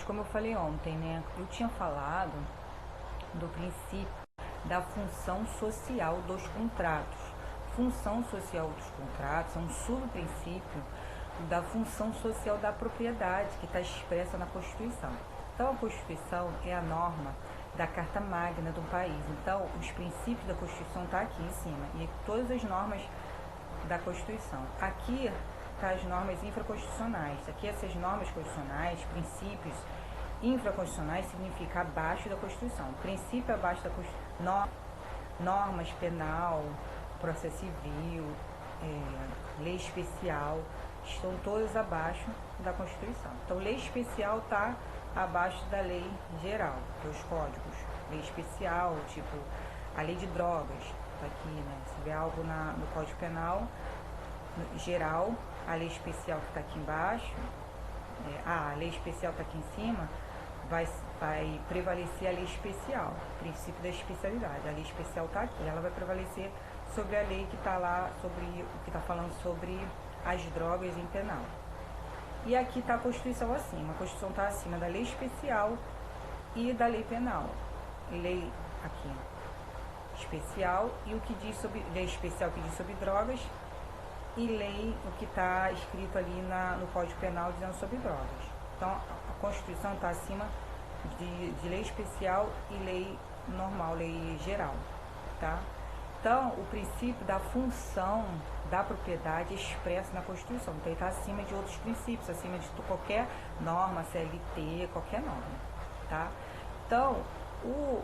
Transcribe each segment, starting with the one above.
gente, como eu falei ontem, né? Eu tinha falado do princípio da função social dos contratos. Função social dos contratos é um subprincípio da função social da propriedade que está expressa na Constituição. Então, a Constituição é a norma da Carta Magna do país. Então, os princípios da Constituição estão aqui em cima e todas as normas da Constituição. Aqui tá as normas infraconstitucionais. Aqui essas normas constitucionais, princípios infraconstitucionais significa abaixo da Constituição. Princípio abaixo da Constituição. Normas penal, processo civil, lei especial, estão todas abaixo da Constituição. Então, lei especial está abaixo da lei geral, que é os códigos. Lei especial, tipo a lei de drogas, está aqui, né? Se tiver algo no Código Penal geral, a lei especial que está aqui embaixo, a lei especial está aqui em cima, vai prevalecer a lei especial, princípio da especialidade. A lei especial está aqui, ela vai prevalecer sobre a lei que está lá, sobre o que está falando sobre as drogas em penal. E aqui está a Constituição acima. A Constituição está acima da lei especial e da lei penal. Lei aqui especial e o que diz sobre lei especial que diz sobre drogas e lei o que está escrito ali no Código Penal dizendo sobre drogas. Então a Constituição está acima de lei especial e lei normal, lei geral, tá? Então o princípio da função da propriedade é expresso na Constituição, então ele está acima de outros princípios, acima de qualquer norma, CLT, qualquer norma, tá? Então,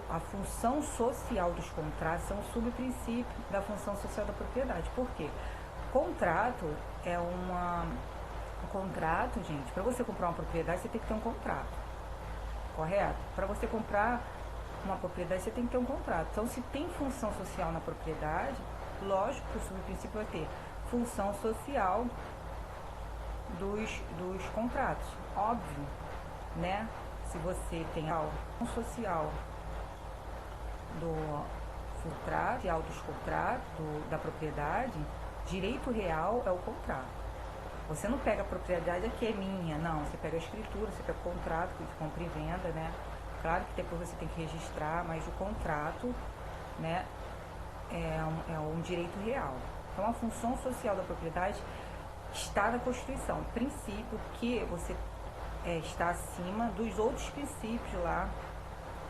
a função social dos contratos é um subprincípio da função social da propriedade. Por quê? Contrato é um contrato, gente, para você comprar uma propriedade, você tem que ter um contrato, correto? Para você comprar uma propriedade, você tem que ter um contrato. Então, se tem função social na propriedade, lógico que o subprincípio vai ter função social dos contratos, óbvio, né? Se você tem a função social do contrato, dos contratos, da propriedade, direito real é o contrato. Você não pega a propriedade aqui é minha, não, você pega a escritura, você pega o contrato de compra e venda, né? Claro que depois você tem que registrar, mas o contrato, né, é um direito real. Então, a função social da propriedade está na Constituição, princípio que você está acima dos outros princípios lá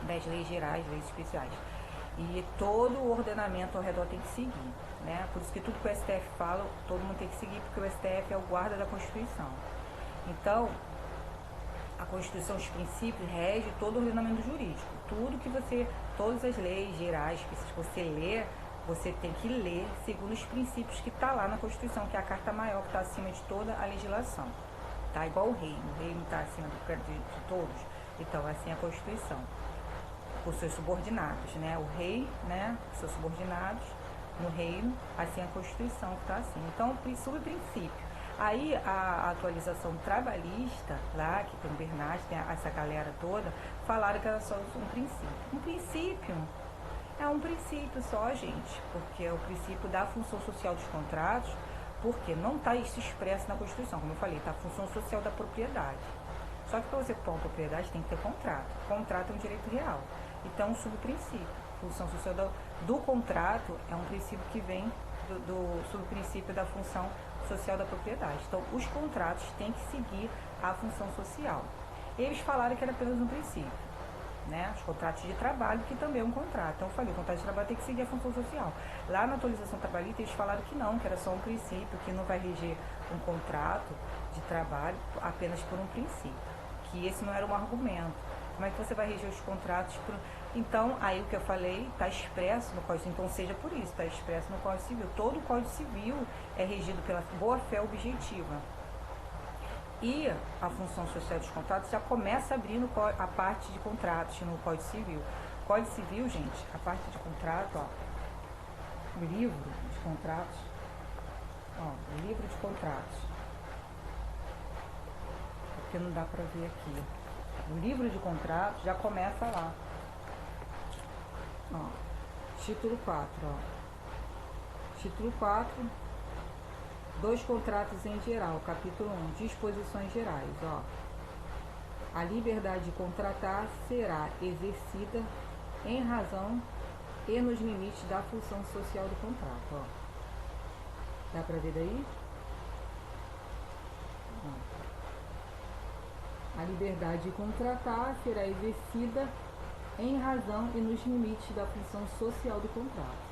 das leis gerais, leis especiais. E todo o ordenamento ao redor tem que seguir, né? Por isso que tudo que o STF fala, todo mundo tem que seguir, porque o STF é o guarda da Constituição. Então, a Constituição, os princípios, rege todo o ordenamento jurídico. Todas as leis gerais que você lê, você tem que ler segundo os princípios que está lá na Constituição, que é a carta maior, que está acima de toda a legislação. Tá igual o rei não está acima de todos. Então, assim é a Constituição. Os seus subordinados, né? O rei, né? Os seus subordinados no reino, assim é a Constituição que está acima. Então, subprincípio. Aí a atualização trabalhista, lá, que tem o Bernardo, tem essa galera toda, falaram que era só um princípio. Um princípio é um princípio só, gente, porque é o princípio da função social dos contratos, porque não está isso expresso na Constituição, como eu falei, está a função social da propriedade. Só que para você comprar uma propriedade tem que ter contrato. Contrato é um direito real. Então, um subprincípio. Função social do contrato é um princípio que vem do subprincípio da função social da propriedade. Então, os contratos têm que seguir a função social. Eles falaram que era apenas um princípio, né? Os contratos de trabalho, que também é um contrato. Então, eu falei, o contrato de trabalho tem que seguir a função social. Lá na atualização trabalhista, eles falaram que não, que era só um princípio, que não vai reger um contrato de trabalho apenas por um princípio. Que esse não era um argumento. Como é que você vai reger os contratos por... Então, aí o que eu falei está expresso no Código Civil, então seja por isso, está expresso no Código Civil. Todo o Código Civil é regido pela boa-fé objetiva. E a função social dos contratos já começa abrindo a parte de contratos no Código Civil. Código Civil, gente, a parte de contrato, ó, o livro de contratos, ó, o livro de contratos, porque não dá para ver aqui. O livro de contratos já começa lá. Ó, título 4, ó. Título 4, dois contratos em geral, capítulo 1, disposições gerais, ó. A liberdade de contratar será exercida em razão e nos limites da função social do contrato. Ó. Dá pra ver daí? A liberdade de contratar será exercida em razão e nos limites da função social do contrato.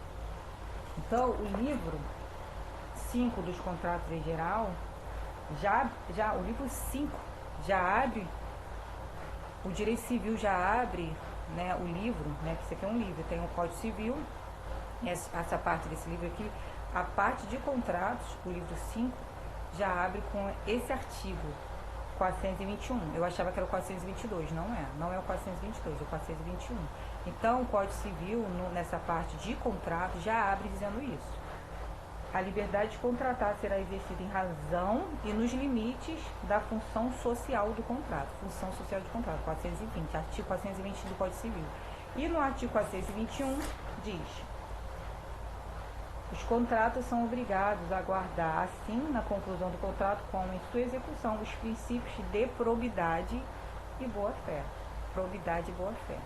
Então, o livro 5 dos contratos em geral, o livro 5 já abre, o direito civil já abre, né, o livro, né, que isso aqui é um livro, tem o Código Civil, essa parte desse livro aqui, a parte de contratos, o livro 5, já abre com esse artigo 421. Eu achava que era o 422, não é o 422, é o 421. Então, o Código Civil, nessa parte de contrato, já abre dizendo isso. A liberdade de contratar será exercida em razão e nos limites da função social do contrato. Função social de contrato, 420, artigo 420 do Código Civil. E no artigo 421 diz: os contratos são obrigados a guardar, assim, na conclusão do contrato, como em sua execução, os princípios de probidade e boa-fé. Probidade e boa-fé.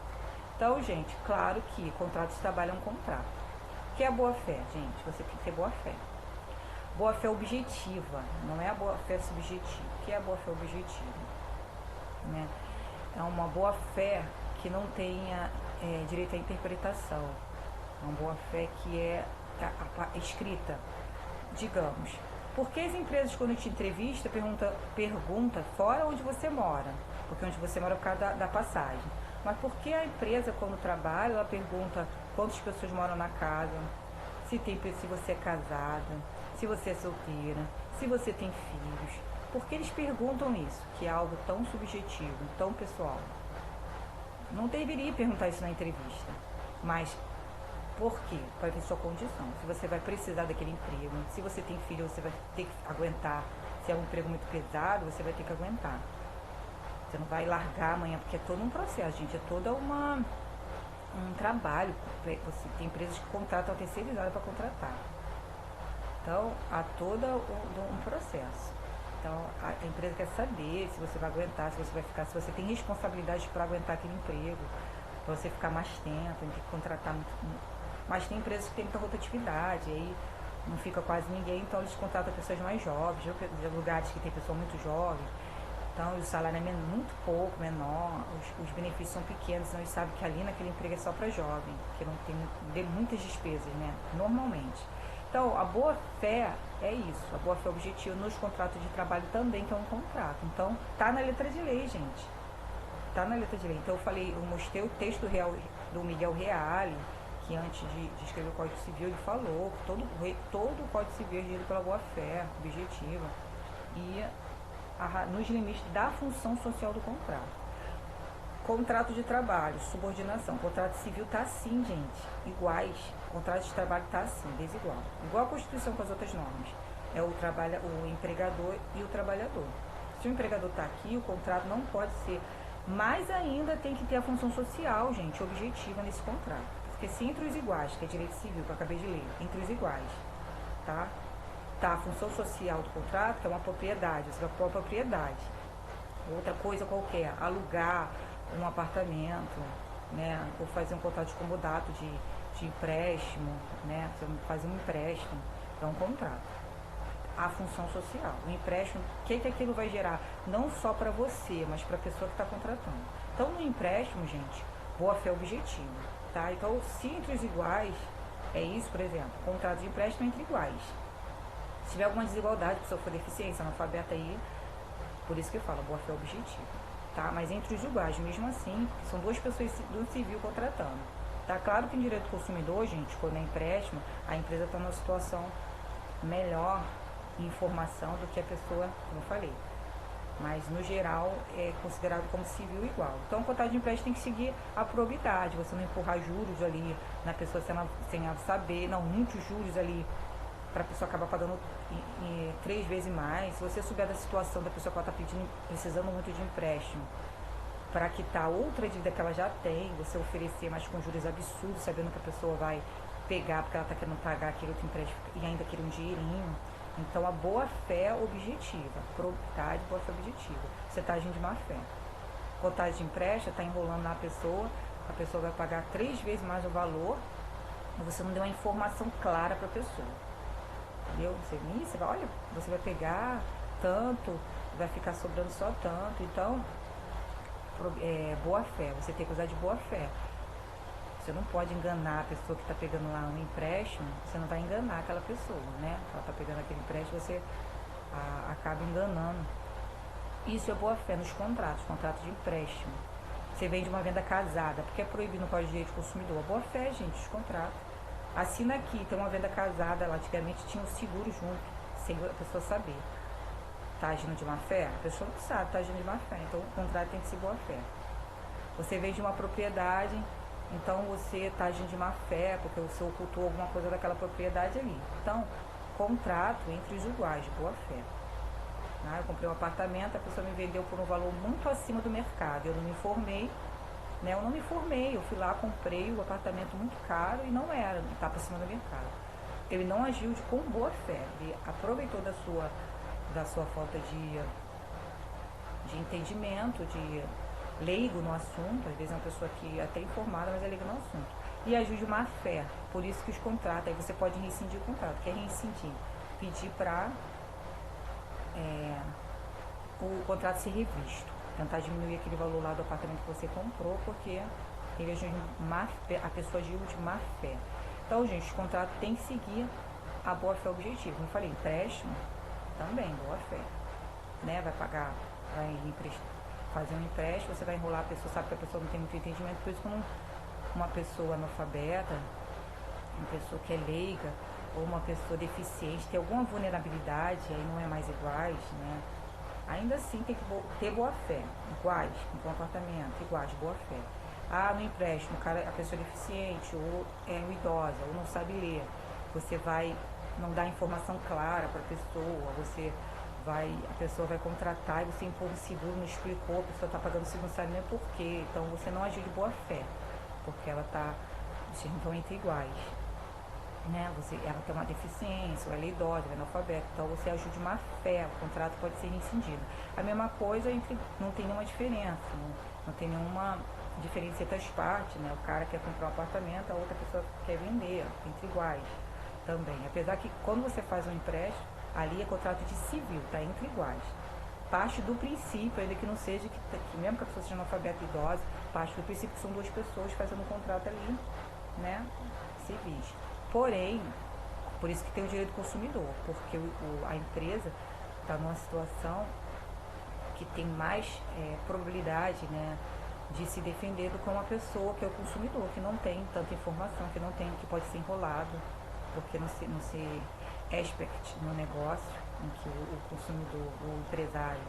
Então, gente, claro que contrato de trabalho é um contrato. O que é boa-fé, gente? Você tem que ter boa-fé. Boa-fé objetiva, não é a boa-fé subjetiva. O que é a boa-fé objetiva? Né? É uma boa-fé que não tenha direito à interpretação. É uma boa-fé que é escrita. Digamos, por que as empresas, quando te entrevista, pergunta fora onde você mora? Porque onde você mora é por causa da passagem. Mas por que a empresa, quando trabalha, ela pergunta quantas pessoas moram na casa, se você é casada, se você é solteira, se você tem filhos? Por que eles perguntam isso? Que é algo tão subjetivo, tão pessoal. Não deveria perguntar isso na entrevista. Mas por quê? Para ver sua condição. Se você vai precisar daquele emprego, se você tem filho, você vai ter que aguentar. Se é um emprego muito pesado, você vai ter que aguentar. Você não vai largar amanhã, porque é todo um processo, gente. É toda um trabalho. Você tem empresas que contratam a terceirizada para contratar. Então, há todo um processo. Então, a empresa quer saber se você vai aguentar, se você vai ficar, se você tem responsabilidade para aguentar aquele emprego, para você ficar mais tempo, tem que contratar muito. Mas tem empresas que têm muita rotatividade, aí não fica quase ninguém, então eles contratam pessoas mais jovens, lugares que tem pessoas muito jovens. Então, o salário é muito pouco, menor, os benefícios são pequenos, então eles sabem que ali naquele emprego é só para jovem, que não tem muitas despesas, né? Normalmente. Então, a boa-fé é isso, a boa-fé objetiva nos contratos de trabalho também, que é um contrato. Então, tá na letra de lei, gente. Tá na letra de lei. Então, eu mostrei o texto real do Miguel Reale, que antes de escrever o Código Civil, ele falou que todo o Código Civil é regido pela boa-fé objetiva e nos limites da função social do contrato. Contrato de trabalho, subordinação. Contrato civil tá assim, gente, iguais. Contrato de trabalho tá assim, desigual. Igual a Constituição com as outras normas. É o empregador e o trabalhador. Se o empregador tá aqui, o contrato não pode ser. Mas ainda tem que ter a função social, gente, objetiva nesse contrato. Porque se entre os iguais, que é direito civil, que eu acabei de ler, entre os iguais, tá? Tá a função social do contrato, que é uma propriedade, você vai pôr a propriedade. Outra coisa qualquer, alugar um apartamento, né? Ou fazer um contrato de comodato de empréstimo, né? Você faz um empréstimo, é um contrato. A função social, o empréstimo, o que aquilo vai gerar? Não só para você, mas para a pessoa que está contratando. Então, no empréstimo, gente, boa-fé objetiva, tá? Então, se entre os iguais, é isso, por exemplo, contrato de empréstimo entre iguais. Se tiver alguma desigualdade, a pessoa for deficiência, analfabeta aí, por isso que eu falo, boa-fé objetiva, tá? Mas entre os iguais, mesmo assim, são duas pessoas do civil contratando. Tá claro que em direito do consumidor, gente, quando é empréstimo, a empresa está numa situação melhor em informação do que a pessoa, como eu falei. Mas, no geral, é considerado como civil igual. Então, o contrato de empréstimo tem que seguir a probidade, você não empurrar juros ali na pessoa sem ela saber, não, muitos juros ali, para a pessoa acabar pagando 3 vezes mais. Se você souber da situação da pessoa que ela está precisando muito de empréstimo, para quitar outra dívida que ela já tem, você oferecer, mas com juros absurdos, sabendo que a pessoa vai pegar porque ela está querendo pagar aquele outro empréstimo e ainda querer um dinheirinho. Então, a boa-fé objetiva, probidade, boa-fé objetiva. Você está agindo de má-fé. contagem de empréstimo, está enrolando na pessoa, a pessoa vai pagar 3 vezes mais o valor, e você não deu uma informação clara para a pessoa. Entendeu? Você vai, olha, você vai pegar tanto, vai ficar sobrando só tanto. Então, boa fé, você tem que usar de boa fé. Você não pode enganar a pessoa que está pegando lá um empréstimo, você não vai enganar aquela pessoa, né? Ela está pegando aquele empréstimo, você acaba enganando. Isso é boa fé nos contratos de empréstimo. Você vende uma venda casada, porque é proibido no Código de Direito do Consumidor. A boa fé, gente, os contratos. Assina aqui, tem uma venda casada, lá antigamente tinha um seguro junto, sem a pessoa saber. Está agindo de má fé? A pessoa não sabe, está agindo de má fé. Então o contrato tem que ser boa fé. Você vende uma propriedade, então você está agindo de má fé, porque você ocultou alguma coisa daquela propriedade ali. Então, contrato entre os iguais, de boa fé. Eu comprei um apartamento, a pessoa me vendeu por um valor muito acima do mercado. Eu não me informei, né? Eu fui lá, comprei o apartamento muito caro e não era, estava acima do mercado. Ele não agiu com boa fé, ele aproveitou da sua falta de entendimento, de leigo no assunto. Às vezes é uma pessoa que é até informada, mas é leiga no assunto. E agiu de má fé, por isso que os contratos, aí você pode rescindir o contrato. Quer rescindir? Pedir para o contrato ser revisto, tentar diminuir aquele valor lá do apartamento que você comprou, porque ele agiu de má fé, a pessoa agiu de má fé. Então, gente, o contrato tem que seguir a boa fé objetiva. Como eu falei, empréstimo também, boa fé, né? Vai pagar, vai fazer um empréstimo, você vai enrolar a pessoa, sabe que a pessoa não tem muito entendimento, por isso quando uma pessoa analfabeta, uma pessoa que é leiga, ou uma pessoa deficiente, tem alguma vulnerabilidade, aí não é mais iguais, né? Ainda assim tem que ter boa fé, iguais, no comportamento, iguais, boa fé. No empréstimo, a pessoa é deficiente, ou é idosa, ou não sabe ler, você vai não dar informação clara para a pessoa, a pessoa vai contratar e você impõe um seguro, não explicou, a pessoa está pagando o seguro, não sabe nem por quê, então você não agiu de boa fé, porque vocês não estão entre iguais. Né? Ela tem uma deficiência, ela é idosa, ela é analfabeta, então você ajuda de má fé, o contrato pode ser rescindido. A mesma coisa, não tem nenhuma diferença, não tem nenhuma diferença entre as partes, né? O cara quer comprar um apartamento, a outra pessoa quer vender, entre iguais também. Apesar que quando você faz um empréstimo, ali é contrato de civil, tá? Entre iguais. Parte do princípio, ainda que não seja, que mesmo que a pessoa seja analfabeta e idosa, parte do princípio que são duas pessoas fazendo um contrato ali, né? Civis. Porém, por isso que tem o direito do consumidor, porque a empresa está numa situação que tem mais probabilidade, né, de se defender do que uma pessoa que é o consumidor, que não tem tanta informação, que pode ser enrolado, porque não se expert no negócio em que o consumidor, o empresário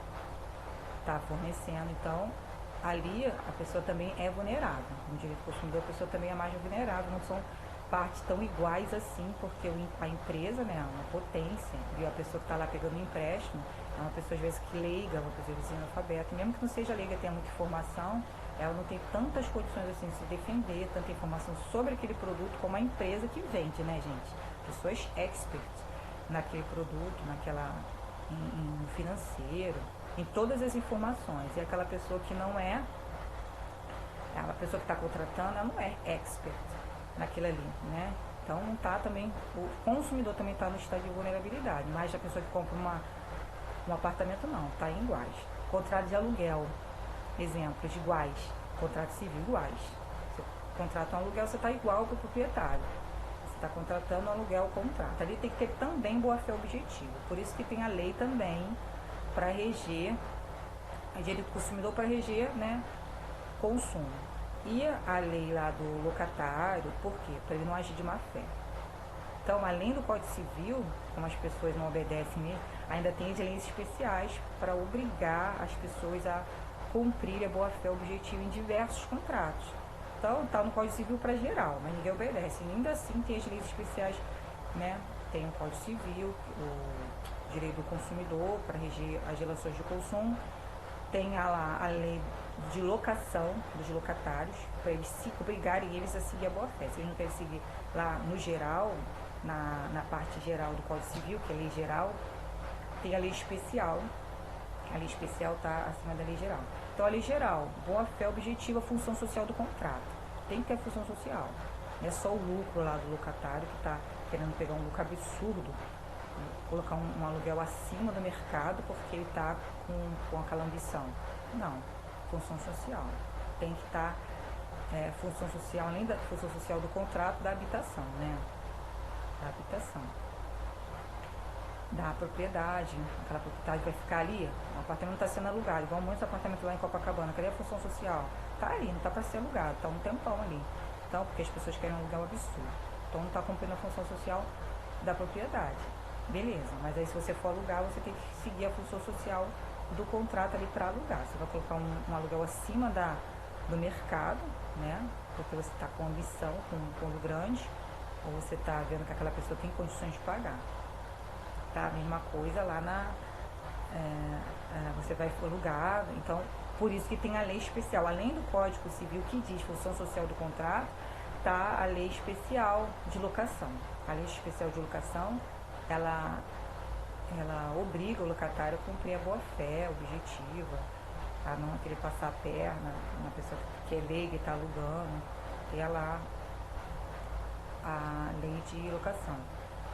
está fornecendo. Então, ali a pessoa também é vulnerável. No direito do consumidor, a pessoa também é mais vulnerável, não são partes tão iguais assim, porque a empresa, né, é uma potência, e a pessoa que está lá pegando um empréstimo é uma pessoa às vezes que leiga, uma pessoa às vezes analfabeta, mesmo que não seja leiga, tenha muita informação, ela não tem tantas condições assim de se defender, tanta informação sobre aquele produto como a empresa que vende, né, gente? Pessoas experts naquele produto, no financeiro, em todas as informações. E aquela pessoa que não é, a pessoa que está contratando, ela não é expert naquilo ali, né? Então não tá também, o consumidor também está no estado de vulnerabilidade, mas a pessoa que compra um apartamento não, está em iguais. Contrato de aluguel, exemplos iguais, contrato civil iguais. Você contrata um aluguel, você está igual para o proprietário. Você está contratando um aluguel, contrato. Ali tem que ter também boa-fé objetiva. Por isso que tem a lei também para reger, a direito do consumidor para reger, né, consumo. E a lei lá do locatário, por quê? Para ele não agir de má fé. Então, além do Código Civil, como as pessoas não obedecem mesmo, ainda tem as leis especiais para obrigar as pessoas a cumprir a boa-fé objetiva em diversos contratos. Então, está no Código Civil para geral, mas ninguém obedece. E ainda assim, tem as leis especiais, né? Tem o Código Civil, o direito do consumidor para reger as relações de consumo. Tem a lei de locação dos locatários, para eles se obrigarem eles a seguir a boa-fé. Se eles não querem seguir lá no geral, na parte geral do Código Civil, que é a lei geral, tem a lei especial. A lei especial está acima da lei geral. Então, a lei geral, boa-fé objetiva, função social do contrato. Tem que ter função social. Não é só o lucro lá do locatário que está querendo pegar um lucro absurdo, colocar um aluguel acima do mercado porque ele está com aquela ambição. Não, função social. Tem que estar função social, além da função social do contrato, da habitação, né? Da habitação. Da propriedade, aquela propriedade vai ficar ali, o apartamento está sendo alugado, igual muitos apartamentos lá em Copacabana, cadê a função social? Está ali, não está para ser alugado, está um tempão ali. Então, porque as pessoas querem alugar um absurdo. Então não está cumprindo a função social da propriedade. Beleza, mas aí se você for alugar, você tem que seguir a função social do contrato ali para alugar. Você vai colocar um aluguel acima do mercado, né? Porque você está com ambição, com um fundo grande, ou você está vendo que aquela pessoa tem condições de pagar. Tá? A mesma coisa lá você vai alugar, então por isso que tem a lei especial, além do Código Civil que diz função social do contrato, tá a lei especial de locação. A lei especial de locação, ela obriga o locatário a cumprir a boa-fé objetiva, a não querer passar a perna, uma pessoa que é leiga e está alugando, tem lá a lei de locação.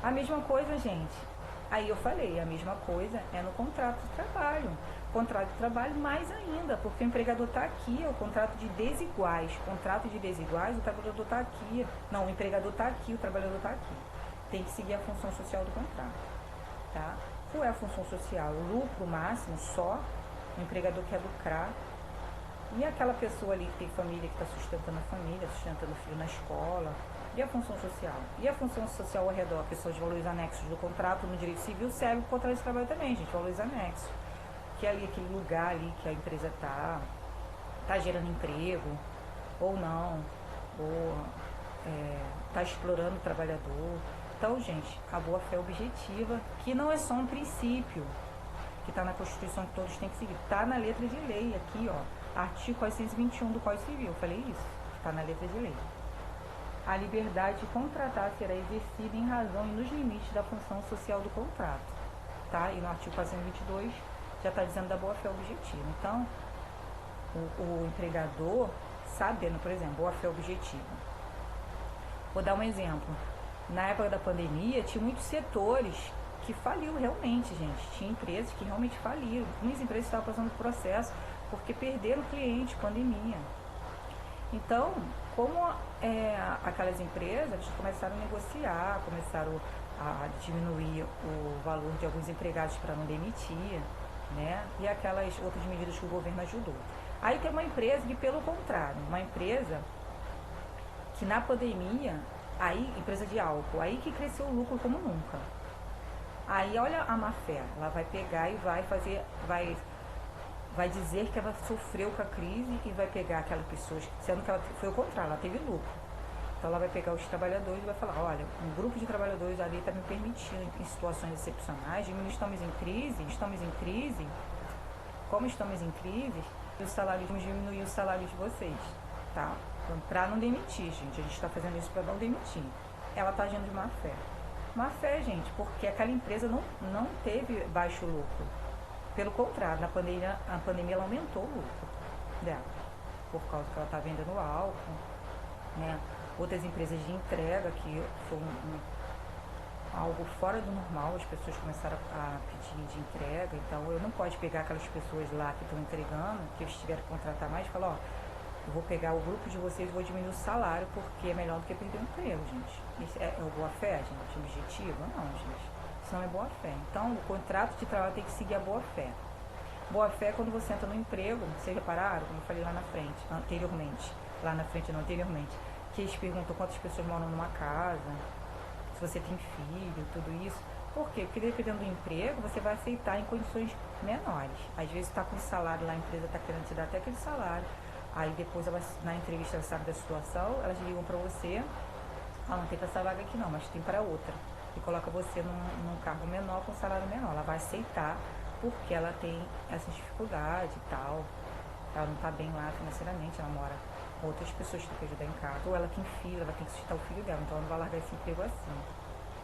A mesma coisa, gente, aí eu falei, a mesma coisa é no contrato de trabalho. Contrato de trabalho mais ainda, porque o empregador está aqui, é o contrato de desiguais. Contrato de desiguais, o trabalhador está aqui. Não, o empregador está aqui, o trabalhador está aqui. Tem que seguir a função social do contrato. Tá? Qual é a função social? O lucro máximo só, o empregador quer lucrar. E aquela pessoa ali que tem família, que está sustentando a família, sustentando o filho na escola. E a função social? E a função social ao redor? Que são os valores anexos do contrato no direito civil, serve para o contrato de trabalho também, gente, valores anexos. Que é ali aquele lugar ali que a empresa está gerando emprego, ou não, ou está explorando o trabalhador. Então, gente, a boa-fé objetiva, que não é só um princípio, que está na Constituição que todos têm que seguir, está na letra de lei, aqui, ó, artigo 421 do Código Civil, eu falei isso, está na letra de lei. A liberdade de contratar será exercida em razão e nos limites da função social do contrato, tá? E no artigo 422 já está dizendo da boa-fé objetiva. Então, o empregador, sabendo, por exemplo, boa-fé objetiva. Vou dar um exemplo. Na época da pandemia, tinha muitos setores que faliu realmente, gente. Tinha empresas que realmente faliram. Muitas empresas estavam passando por processo porque perderam cliente, pandemia. Então, como aquelas empresas começaram a negociar, começaram a diminuir o valor de alguns empregados para não demitir, né? E aquelas outras medidas que o governo ajudou. Aí tem uma empresa que, pelo contrário, uma empresa que na pandemia, aí, empresa de álcool, aí que cresceu o lucro como nunca. Aí olha a má fé, ela vai pegar e vai dizer que ela sofreu com a crise e vai pegar aquelas pessoas, sendo que ela foi o contrário, ela teve lucro. Então ela vai pegar os trabalhadores e vai falar, olha, um grupo de trabalhadores ali está me permitindo, em situações excepcionais, estamos em crise, como estamos em crise, os salários, vamos diminuir os salários de vocês, tá? Para não demitir, gente, a gente está fazendo isso para não demitir. Ela está agindo de má fé. Má fé, gente, porque aquela empresa não teve baixo lucro. Pelo contrário, a pandemia ela aumentou o lucro dela, por causa que ela está vendendo álcool, né? Outras empresas de entrega, que foi algo fora do normal, as pessoas começaram a pedir de entrega, então eu não posso pegar aquelas pessoas lá que estão entregando, que eles tiveram que contratar mais, e falar, ó, eu vou pegar o grupo de vocês e vou diminuir o salário, porque é melhor do que perder o emprego, gente. Isso é boa fé, gente? Objetivo? Não, gente. Isso não é boa fé. Então, o contrato de trabalho tem que seguir a boa fé. Boa fé é quando você entra no emprego, vocês repararam, como eu falei lá na frente, anteriormente, que eles perguntam quantas pessoas moram numa casa, se você tem filho, tudo isso. Por quê? Porque dependendo do emprego, você vai aceitar em condições menores. Às vezes está com salário lá, a empresa está querendo te dar até aquele salário. Aí depois, na entrevista, ela sabe da situação, elas ligam para você, não tem para essa vaga aqui não, mas tem para outra. E coloca você num cargo menor, com salário menor. Ela vai aceitar, porque ela tem essa dificuldade e tal. Ela não está bem lá financeiramente, ela mora com outras pessoas que tem que ajudar em casa. Ou ela tem filho, ela tem que sustentar o filho dela, então ela não vai largar esse emprego assim.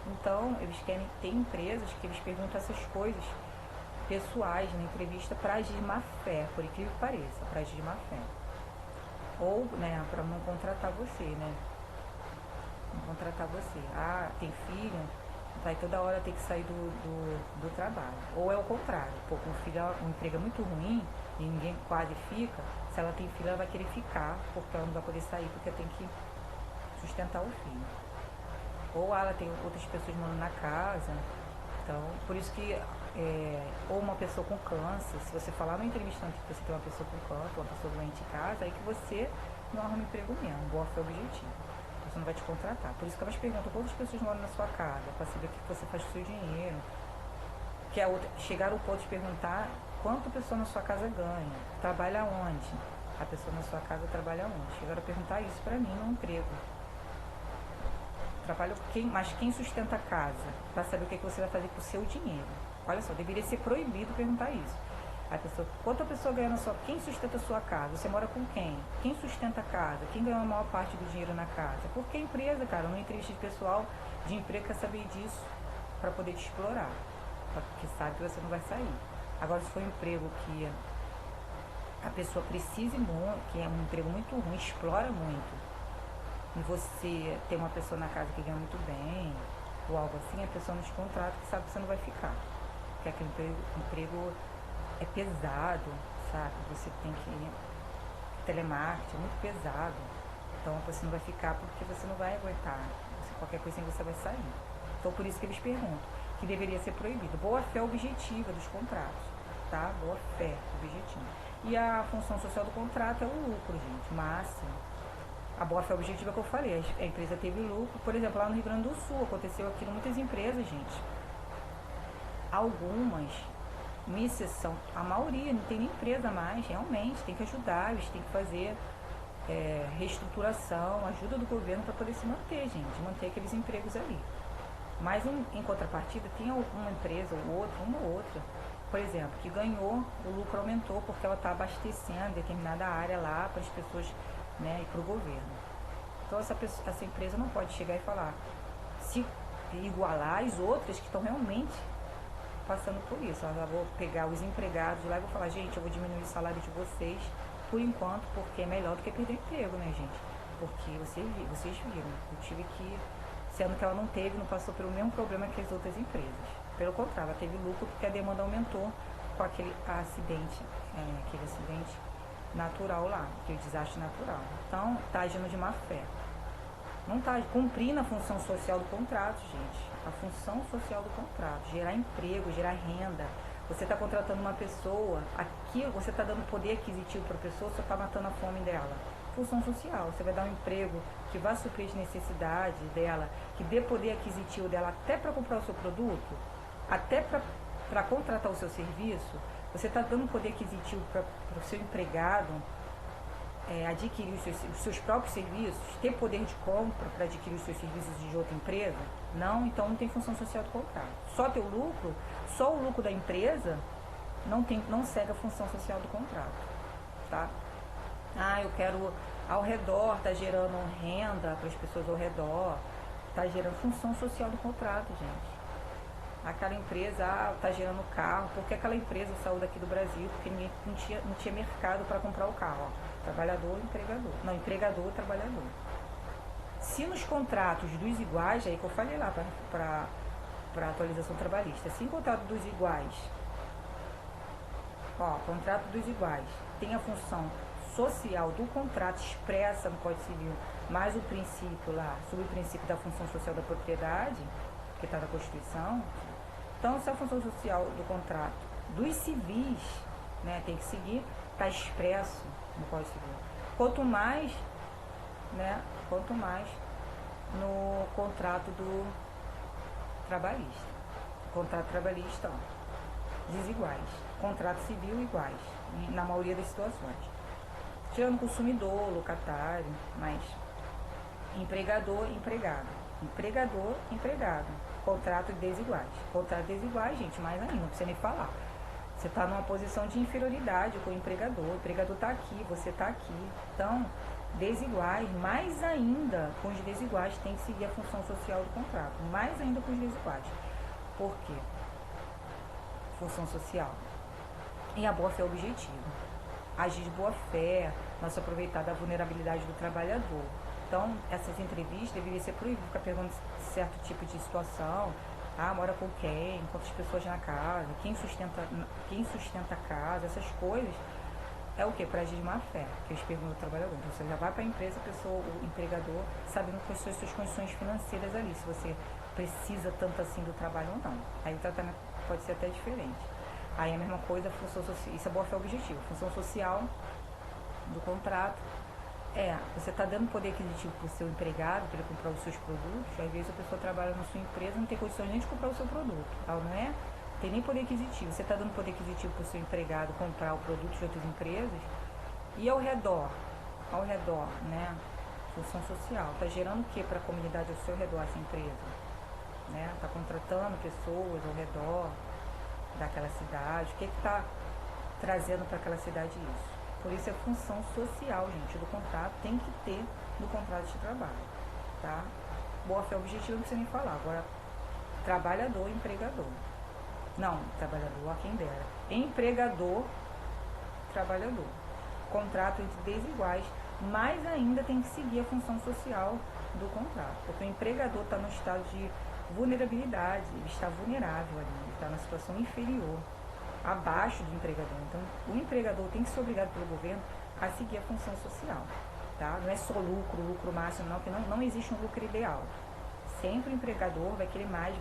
Então, eles querem ter empresas que eles perguntam essas coisas pessoais na entrevista para agir de má fé, por incrível que pareça, para agir de má fé. Ou, né, para não contratar você, né? Não contratar você. Ah, tem filho, vai toda hora ter que sair do trabalho. Ou é o contrário, pô, com filho, um emprego é muito ruim e ninguém quase fica, se ela tem filho, ela vai querer ficar, porque ela não vai poder sair, porque tem que sustentar o filho. Ou ela tem outras pessoas morando na casa. Então, por isso que, ou uma pessoa com câncer, se você falar no entrevistante que você tem uma pessoa com câncer, uma pessoa doente em casa, aí que você não arruma emprego mesmo, boa fé objetivo. Você não vai te contratar. Por isso que elas perguntam quantas pessoas moram na sua casa, para saber o que você faz com o seu dinheiro. Que a outra, chegar ao ponto de perguntar quanto a pessoa na sua casa ganha, trabalha onde? A pessoa na sua casa trabalha onde? Chegaram a perguntar isso para mim no emprego. Trabalho mas quem sustenta a casa? Para saber o que você vai fazer com o seu dinheiro. Olha só, deveria ser proibido perguntar isso. A pessoa, quanto a pessoa ganha na sua... Quem sustenta a sua casa? Você mora com quem? Quem sustenta a casa? Quem ganha a maior parte do dinheiro na casa? Porque a empresa, cara, numa entrevista de pessoal de emprego quer saber disso para poder te explorar. Porque sabe que você não vai sair. Agora, se for um emprego que a pessoa precise muito, que é um emprego muito ruim, explora muito, e você tem uma pessoa na casa que ganha muito bem, ou algo assim, a pessoa nos contrata que sabe que você não vai ficar. Porque aquele emprego é pesado, sabe? Você tem que... Telemarketing é muito pesado. Então você não vai ficar porque você não vai aguentar. Qualquer coisinha você vai sair. Então por isso que eles perguntam, que deveria ser proibido. Boa fé objetiva dos contratos, tá? Boa fé objetiva. E a função social do contrato é o lucro, gente, máximo. A boa fé objetiva que eu falei, a empresa teve lucro. Por exemplo, lá no Rio Grande do Sul, aconteceu aquilo, muitas empresas, gente. Algumas, minha exceção, a maioria não tem nem empresa mais, realmente, tem que ajudar, eles têm que fazer reestruturação, ajuda do governo para poder se manter, gente, manter aqueles empregos ali. Mas em contrapartida, tem alguma empresa ou outra, uma ou outra, por exemplo, que ganhou, o lucro aumentou porque ela está abastecendo determinada área lá para as pessoas, né, e para o governo. Então essa empresa não pode chegar e falar, se igualar as outras que estão realmente passando por isso. Eu vou pegar os empregados lá e vou falar, gente, eu vou diminuir o salário de vocês por enquanto, porque é melhor do que perder emprego, né, gente? Porque vocês viram, eu tive que, sendo que ela não teve, não passou pelo mesmo problema que as outras empresas. Pelo contrário, ela teve lucro porque a demanda aumentou com aquele acidente natural lá, aquele desastre natural. Então, está agindo de má fé. Não está cumprindo a função social do contrato, gente. A função social do contrato, gerar emprego, gerar renda. Você está contratando uma pessoa, aqui você está dando poder aquisitivo para a pessoa, você está matando a fome dela. Função social, você vai dar um emprego que vai suprir as necessidades dela, que dê poder aquisitivo dela até para comprar o seu produto, até para contratar o seu serviço. Você está dando poder aquisitivo para o seu empregado adquirir os seus próprios serviços, ter poder de compra para adquirir os seus serviços de outra empresa? Não, então não tem função social do contrato. Só teu lucro, só o lucro da empresa não segue a função social do contrato, tá? Ah, eu quero ao redor, tá gerando renda para as pessoas ao redor, tá gerando função social do contrato, gente. Aquela empresa tá gerando carro, porque aquela empresa saiu daqui do Brasil, porque ninguém não tinha mercado para comprar o carro, ó. Trabalhador, empregador. Não, empregador, trabalhador. Se nos contratos dos iguais, aí que eu falei lá para atualização trabalhista, se em contrato dos iguais, ó, contrato dos iguais, tem a função social do contrato expressa no Código Civil, mais o princípio lá, sobre o princípio da função social da propriedade, que está na Constituição. Então, se a função social do contrato dos civis, né, tem que seguir, está expresso no Código Civil. Quanto mais no contrato do trabalhista. Contrato trabalhista, ó, desiguais. Contrato civil, iguais, na maioria das situações. Tirando consumidor, locatário, mas empregador, empregado. Empregador, empregado. Contrato desiguais. Contrato desiguais, gente, mais ainda, não precisa nem falar. Você está numa posição de inferioridade com o empregador está aqui, você está aqui. Então, desiguais, mais ainda com os desiguais, tem que seguir a função social do contrato. Mais ainda com os desiguais. Por quê? função social. E a boa-fé objetiva. Agir de boa-fé, não se aproveitar da vulnerabilidade do trabalhador. Então, essas entrevistas deveriam ser proibidas, ficar perguntando certo tipo de situação. Mora com quem? Quantas pessoas na casa? Quem sustenta a casa? Essas coisas é o que? Para agir de má fé, que eles perguntam ao trabalhador. Então, você já vai para a empresa, o empregador, sabendo quais são as suas condições financeiras ali, se você precisa tanto assim do trabalho ou não. Aí o tratamento pode ser até diferente. Aí a mesma coisa, a função social, isso é boa-fé objetiva. Função social do contrato você está dando poder aquisitivo para o seu empregado, para ele comprar os seus produtos. Às vezes a pessoa trabalha na sua empresa e não tem condições nem de comprar o seu produto. Ela não tem nem poder aquisitivo. Você está dando poder aquisitivo para o seu empregado comprar o produto de outras empresas. E ao redor, né? Função social. Está gerando o que para a comunidade ao seu redor, essa empresa? Está contratando pessoas ao redor daquela cidade. O que está trazendo para aquela cidade isso? Por isso é função social, gente, do contrato, tem que ter no contrato de trabalho, tá? Boa-fé objetiva não precisa nem falar. Agora, trabalhador, empregador. Não, trabalhador, a quem dera. Empregador, trabalhador. Contrato entre desiguais, mas ainda tem que seguir a função social do contrato. Porque o empregador está no estado de vulnerabilidade, ele está vulnerável ali, ele está na situação inferior, abaixo do empregador. Então, o empregador tem que ser obrigado pelo governo a seguir a função social, tá? Não é só lucro máximo, não, porque não existe um lucro ideal. Sempre o empregador vai querer mais.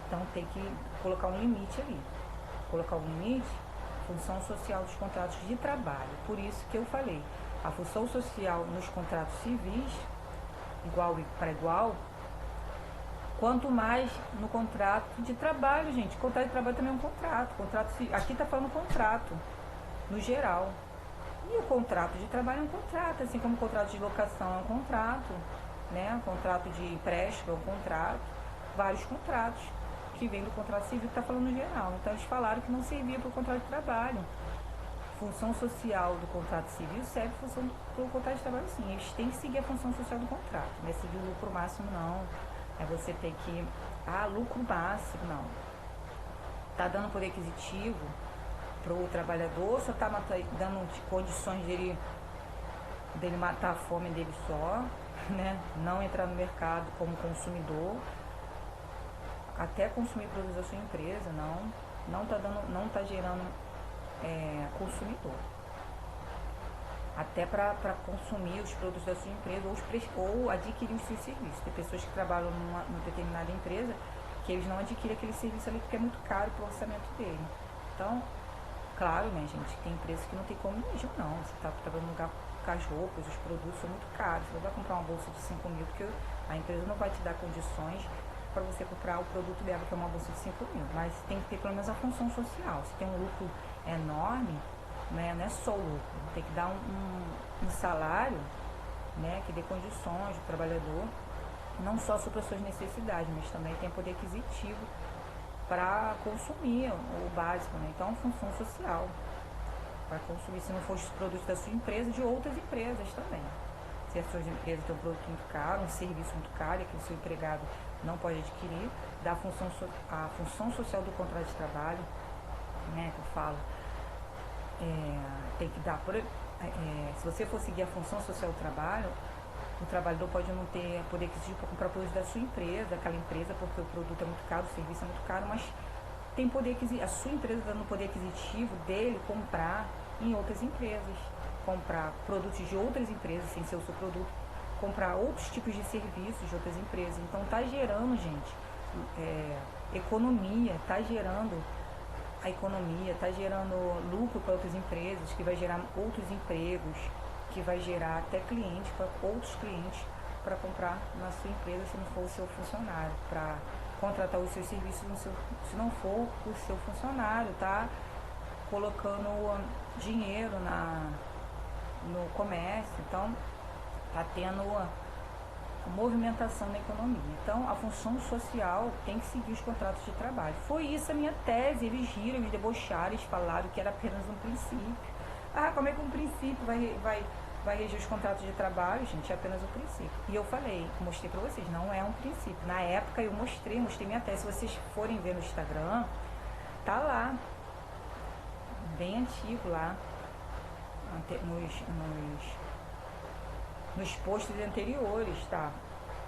Então, tem que colocar um limite ali. Colocar um limite, função social dos contratos de trabalho. Por isso que eu falei, a função social nos contratos civis, igual para igual, quanto mais no contrato de trabalho, gente. Contrato de trabalho também é um contrato. Aqui está falando contrato, no geral. E o contrato de trabalho é um contrato, assim como o contrato de locação é um contrato, né? O contrato de empréstimo é um contrato, vários contratos que vêm do contrato civil que está falando no geral. Então eles falaram que não servia para o contrato de trabalho. Função social do contrato civil serve para o contrato de trabalho, sim. Eles têm que seguir a função social do contrato, não é seguir o lucro máximo, não. Você tem que... lucro máximo, não. Está dando poder aquisitivo para o trabalhador, só está dando condições dele matar a fome dele só, né? Não entrar no mercado como consumidor, até consumir produtos da sua empresa, não está gerando consumidor. Até para consumir os produtos da sua empresa ou adquirir os seus serviços. Tem pessoas que trabalham numa determinada empresa que eles não adquirem aquele serviço ali porque é muito caro para o orçamento dele. Então, claro, né, gente, tem empresas que não tem como mesmo, não. Você está trabalhando num lugar com as roupas, os produtos são muito caros. Você não vai comprar uma bolsa de 5 mil porque a empresa não vai te dar condições para você comprar o produto dela, que é uma bolsa de 5 mil. Mas tem que ter pelo menos a função social. Se tem um lucro enorme, né, não é só o lucro, tem que dar um salário, né, que dê condições do trabalhador, não só supra as suas necessidades, mas também tem poder aquisitivo para consumir o básico, né? Então, função social, para consumir, se não for os produtos da sua empresa, de outras empresas também. Se a sua empresa tem um produto muito caro, um serviço muito caro, e que o seu empregado não pode adquirir, dá a função social do contrato de trabalho, né, que eu falo, tem que dar, se você for seguir a função social do trabalho, o trabalhador pode não ter poder aquisitivo para comprar produtos da sua empresa, daquela empresa, porque o produto é muito caro, o serviço é muito caro, mas tem poder aquisitivo, a sua empresa dando poder aquisitivo dele comprar em outras empresas, comprar produtos de outras empresas sem ser o seu produto, comprar outros tipos de serviços de outras empresas. Então está gerando, gente, economia, está gerando a economia, está gerando lucro para outras empresas, que vai gerar outros empregos, que vai gerar até clientes, para outros clientes, para comprar na sua empresa, se não for o seu funcionário, para contratar os seus serviços, se não for o seu funcionário, tá colocando dinheiro no comércio. Então, está tendo movimentação na economia. Então, a função social tem que seguir os contratos de trabalho. Foi isso a minha tese. Eles riram, eles debocharam, eles falaram que era apenas um princípio. Como é que um princípio vai vai reger os contratos de trabalho, gente, é apenas o princípio. E eu falei, mostrei pra vocês, não é um princípio. Na época eu mostrei minha tese. Se vocês forem ver no Instagram, tá lá, bem antigo lá, nos posts anteriores, tá?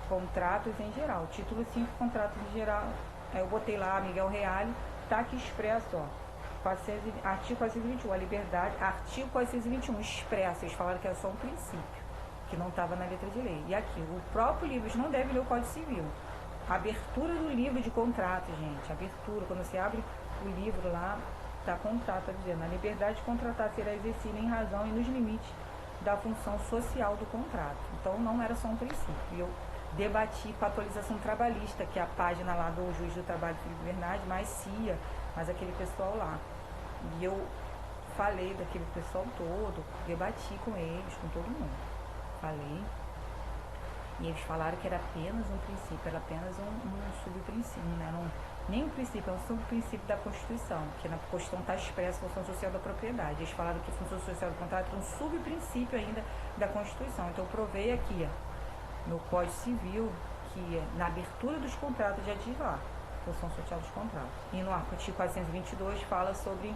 Contratos em geral. Título 5, contratos em geral. Aí eu botei lá, Miguel Reale, tá aqui expresso, ó. Artigo 421, a liberdade. Artigo 421, expresso. Eles falaram que era só um princípio, que não estava na letra de lei. E aqui, o próprio livro, eles não devem ler o Código Civil. A abertura do livro de contrato, gente. Abertura, quando você abre o livro lá, tá contrato, tá dizendo, a liberdade de contratar será exercida em razão e nos limites da função social do contrato. Então não era só um princípio. E eu debati com a atualização trabalhista, que é a página lá do Juiz do Trabalho, Felipe Bernardi, mais CIA, mais aquele pessoal lá. E eu falei daquele pessoal todo, debati com eles, com todo mundo. Falei. E eles falaram que era apenas um princípio, era apenas um subprincípio, né? Nem um princípio, é um subprincípio da Constituição, que na Constituição está expressa a função social da propriedade. Eles falaram que a função social do contrato é um subprincípio ainda da Constituição. Então eu provei aqui, ó, no Código Civil, que na abertura dos contratos já diz lá, função social dos contratos. E no artigo 422 fala sobre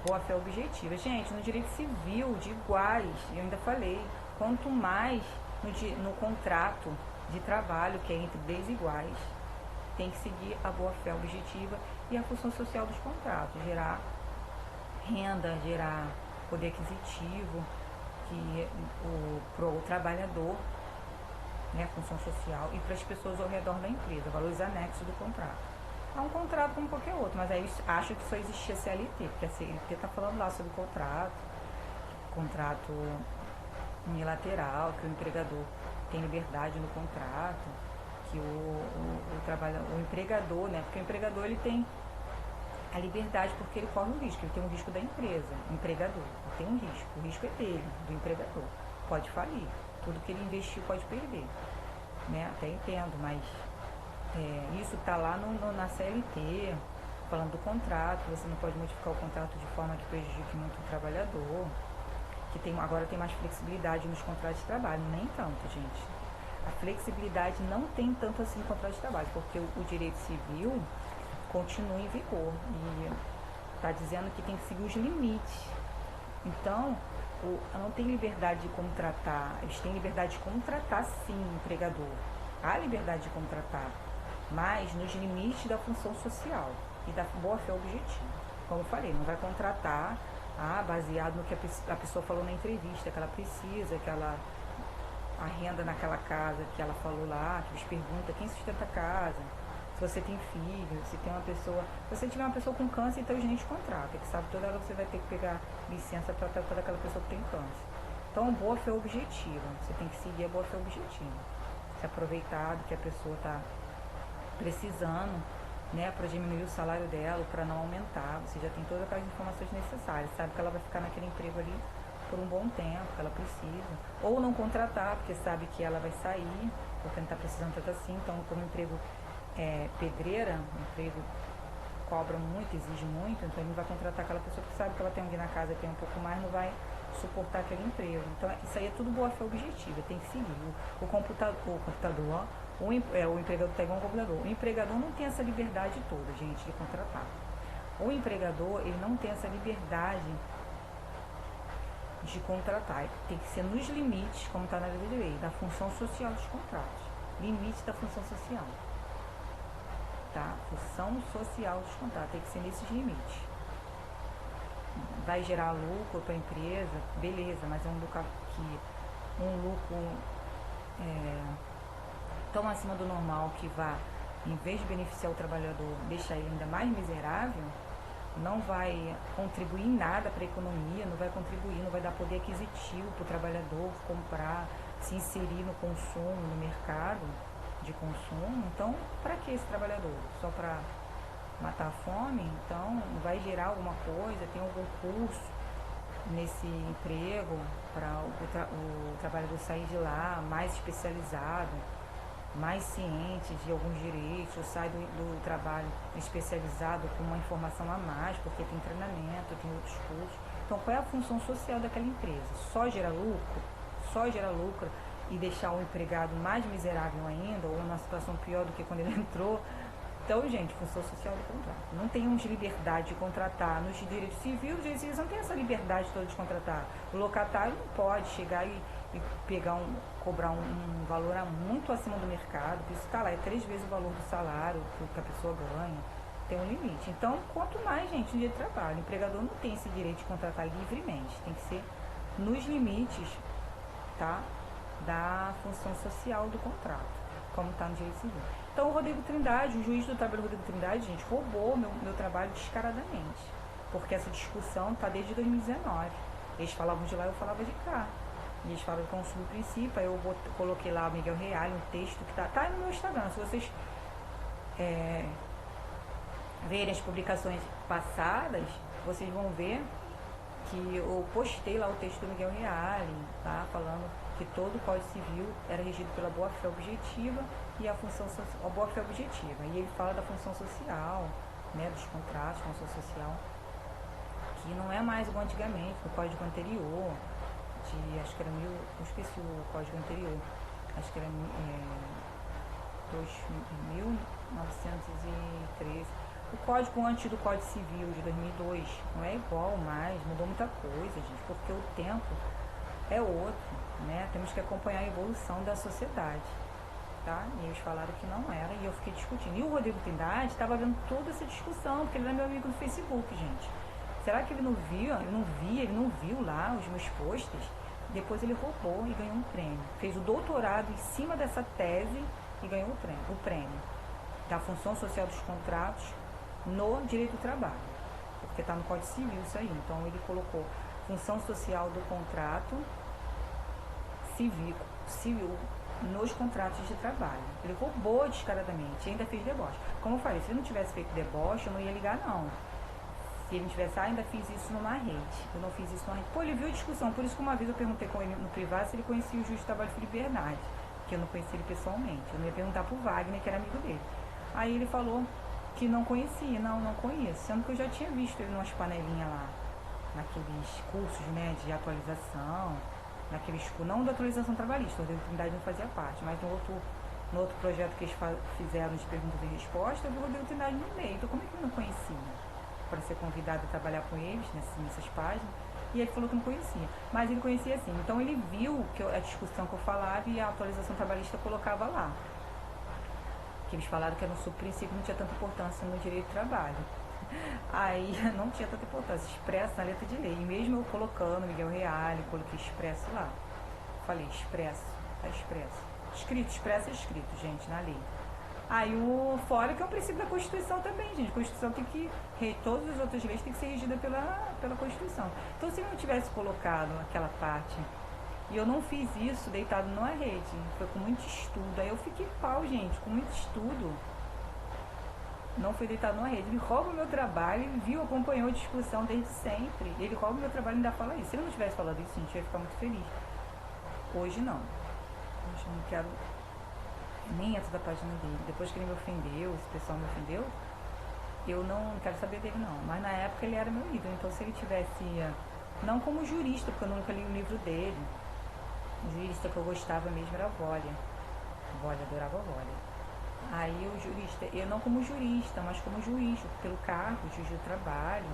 boa-fé objetiva. Gente, no direito civil de iguais, eu ainda falei, quanto mais no contrato de trabalho, que é entre desiguais, tem que seguir a boa-fé objetiva e a função social dos contratos, gerar renda, gerar poder aquisitivo, que pro trabalhador, né, função social, e para as pessoas ao redor da empresa, valores anexos do contrato. É um contrato como qualquer outro, mas aí acho que só existia CLT, porque a CLT está falando lá sobre contrato unilateral, que o empregador tem liberdade no contrato, que o empregador, né, porque o empregador ele tem a liberdade porque ele corre um risco, ele tem um risco da empresa, o empregador, ele tem um risco, o risco é dele, do empregador, pode falir, tudo que ele investiu pode perder, né, até entendo, mas isso está lá na CLT, falando do contrato, você não pode modificar o contrato de forma que prejudique muito o trabalhador, que agora tem mais flexibilidade nos contratos de trabalho, nem tanto, gente. A flexibilidade não tem tanto assim no contrato de trabalho, porque o direito civil continua em vigor e está dizendo que tem que seguir os limites. Então, não tem liberdade de contratar, eles têm liberdade de contratar sim, o empregador. Há liberdade de contratar, mas nos limites da função social e da boa-fé objetiva. Como eu falei, não vai contratar baseado no que a pessoa falou na entrevista, que ela precisa, a renda naquela casa que ela falou lá, que eles perguntam quem sustenta a casa, se você tem filho, se tem uma pessoa. Se você tiver uma pessoa com câncer, então eles nem te contratam, que sabe toda hora você vai ter que pegar licença para tratar daquela pessoa que tem câncer. Então, boa-fé objetiva, você tem que seguir a boa-fé objetiva. Se aproveitar do que a pessoa está precisando, né, para diminuir o salário dela, para não aumentar, você já tem todas aquelas informações necessárias, sabe que ela vai ficar naquele emprego ali por um bom tempo, que ela precisa, ou não contratar, porque sabe que ela vai sair, porque não está precisando tanto assim, então como o emprego pedreira, o emprego cobra muito, exige muito, então ele não vai contratar aquela pessoa que sabe que ela tem alguém na casa que tem um pouco mais, não vai suportar aquele emprego. Então isso aí é tudo boa-fé objetiva, tem que seguir. O empregador está igual um computador. O empregador não tem essa liberdade toda, gente, de contratar. O empregador, ele não tem essa liberdade de contratar. Tem que ser nos limites, como está na lei, da função social dos contratos. Limite da função social. Tá? Função social dos contratos. Tem que ser nesses limites. Vai gerar lucro para a empresa, beleza, mas é um lucro tão acima do normal que vá, em vez de beneficiar o trabalhador, deixar ele ainda mais miserável, não vai contribuir em nada para a economia, não vai contribuir, não vai dar poder aquisitivo para o trabalhador comprar, se inserir no consumo, no mercado de consumo. Então, para que esse trabalhador? Só para matar a fome? Então, vai gerar alguma coisa, tem algum curso nesse emprego para o trabalhador sair de lá mais especializado, mais ciente de alguns direitos, ou sai do trabalho especializado com uma informação a mais, porque tem treinamento, tem outros cursos. Então, qual é a função social daquela empresa? Só gerar lucro? Só gerar lucro e deixar o empregado mais miserável ainda, ou numa situação pior do que quando ele entrou? Então, gente, função social do contrato. Não temos liberdade de contratar. Nos direitos civis, os direitos civis não tem essa liberdade toda de contratar. O locatário não pode chegar e pegar cobrar um valor muito acima do mercado, por isso está lá, é 3 vezes o valor do salário que a pessoa ganha, tem um limite. Então, quanto mais, gente, no dia de trabalho, o empregador não tem esse direito de contratar livremente, tem que ser nos limites, tá, da função social do contrato, como está no direito civil. Então, o Rodrigo Trindade, o juiz do trabalho Rodrigo Trindade, gente, roubou meu trabalho descaradamente, porque essa discussão está desde 2019. Eles falavam de lá, eu falava de cá. E eles falam que é um subprincípio, aí eu coloquei lá o Miguel Reale, um texto que tá no meu Instagram. Se vocês verem as publicações passadas, vocês vão ver que eu postei lá o texto do Miguel Reale, tá? Falando que todo o Código Civil era regido pela boa-fé objetiva e a função a boa-fé objetiva. E ele fala da função social, né, dos contratos, função social, que não é mais igual antigamente, no código anterior, acho que era eu esqueci o código anterior, acho que era 1913. O código antes do Código Civil de 2002 não é igual mais, mudou muita coisa, gente, porque o tempo é outro, né? Temos que acompanhar a evolução da sociedade, tá? E eles falaram que não era, e eu fiquei discutindo. E o Rodrigo Trindade estava vendo toda essa discussão, porque ele era meu amigo no Facebook, gente. Será que ele não viu? Ele não viu lá os meus posts? Depois ele roubou e ganhou um prêmio. Fez o doutorado em cima dessa tese e ganhou o prêmio da função social dos contratos no direito do trabalho. Porque está no Código Civil isso aí. Então ele colocou função social do contrato civil nos contratos de trabalho. Ele roubou descaradamente e ainda fez deboche. Como eu falei, se ele não tivesse feito deboche, eu não ia ligar não. Se ele não tivesse, ainda fiz isso numa rede. Eu não fiz isso numa rede. Pô, ele viu a discussão. Por isso que uma vez eu perguntei com ele no privado se ele conhecia o juiz do trabalho Felipe Bernardi, que eu não conhecia ele pessoalmente. Eu não ia perguntar pro Wagner, que era amigo dele. Aí ele falou que não conhecia. Não conheço. Sendo que eu já tinha visto ele numas panelinhas lá, naqueles cursos, né, de atualização, não da atualização trabalhista, a Trindade não fazia parte, mas no outro projeto que eles fizeram de perguntas e respostas, eu vi o Rodrigo Trindade no meio. Então como é que ele não conhecia? Para ser convidado a trabalhar com eles nessas páginas, e ele falou que não conhecia, mas ele conhecia sim. Então ele viu que a discussão que eu falava e a atualização trabalhista colocava lá, que eles falaram que era um subprincípio, não tinha tanta importância no direito do trabalho. Aí não tinha tanta importância, expresso na letra de lei. E mesmo eu colocando Miguel Reale, coloquei expresso lá, falei expresso, tá expresso, escrito, expresso é escrito, gente, na lei. Aí fora que é um princípio da Constituição também, gente. A Constituição tem que, todas as outras leis têm que ser regidas pela Constituição. Então, se eu não tivesse colocado aquela parte, e eu não fiz isso deitado numa rede, foi com muito estudo. Aí eu fiquei pau, gente, com muito estudo. Não foi deitado numa rede. Ele rouba o meu trabalho, ele viu, acompanhou a discussão desde sempre. Ele rouba o meu trabalho e ainda fala isso. Se ele não tivesse falado isso, a gente ia ficar muito feliz. Hoje não. Hoje eu não quero nem entro da página dele. Depois que ele me ofendeu, esse pessoal me ofendeu, eu não quero saber dele não. Mas na época ele era meu ídolo. Então se ele tivesse, não como jurista, porque eu nunca li o livro dele. O jurista que eu gostava mesmo era a Vólia. Adorava a Vólia. Aí o jurista, eu não como jurista, mas como juiz, pelo cargo, juiz do trabalho.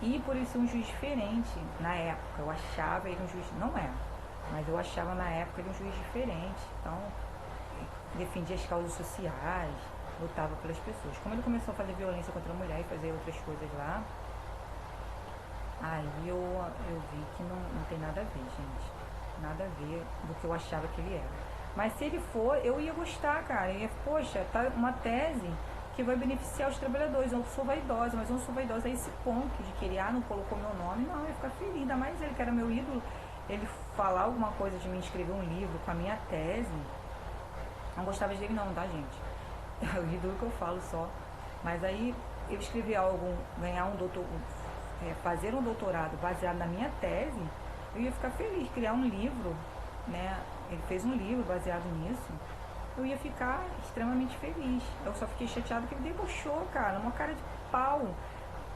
E por ele ser um juiz diferente, na época, eu achava ele um juiz, não é, mas eu achava na época ele um juiz diferente. Então, defendia as causas sociais, lutava pelas pessoas. Como ele começou a fazer violência contra a mulher e fazer outras coisas lá, aí eu vi que não tem nada a ver, gente. Nada a ver do que eu achava que ele era. Mas se ele for, eu ia gostar, cara. Eu ia, poxa, tá uma tese que vai beneficiar os trabalhadores. Eu sou vaidosa, mas eu não sou vaidosa a esse ponto de querer, não colocou meu nome, não, eu ia ficar feliz. Ainda mais ele que era meu ídolo, ele falar alguma coisa de mim, escrever um livro com a minha tese. Não gostava dele não, tá, gente? É o ídolo que eu falo só. Mas aí eu escrevi algo, fazer um doutorado baseado na minha tese, eu ia ficar feliz, criar um livro, né? Ele fez um livro baseado nisso, eu ia ficar extremamente feliz. Eu só fiquei chateada que ele debochou, cara, uma cara de pau.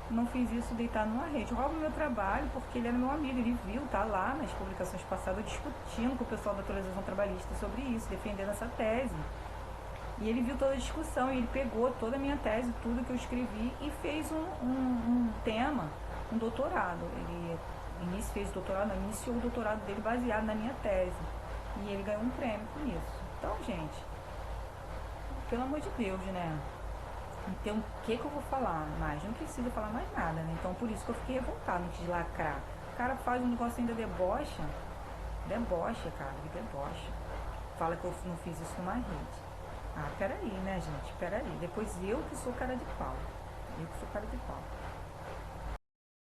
não fiz isso deitar numa rede. Rouba o meu trabalho porque ele era meu amigo, ele viu, tá lá nas publicações passadas discutindo com o pessoal da atualização trabalhista sobre isso, defendendo essa tese. E ele viu toda a discussão e ele pegou toda a minha tese, tudo que eu escrevi e fez um tema, um doutorado. Ele fez o doutorado, não, iniciou o doutorado dele baseado na minha tese. E ele ganhou um prêmio com isso. Então, gente, pelo amor de Deus, né? Então, o que eu vou falar mais? Não precisa falar mais nada, né? Então, por isso que eu fiquei revoltada, não quis lacrar. O cara faz um negócio ainda debocha. Debocha, cara, ele debocha. Fala que eu não fiz isso numa rede. Ah, peraí, né, gente? Peraí. Depois eu que sou cara de pau. Eu que sou cara de pau.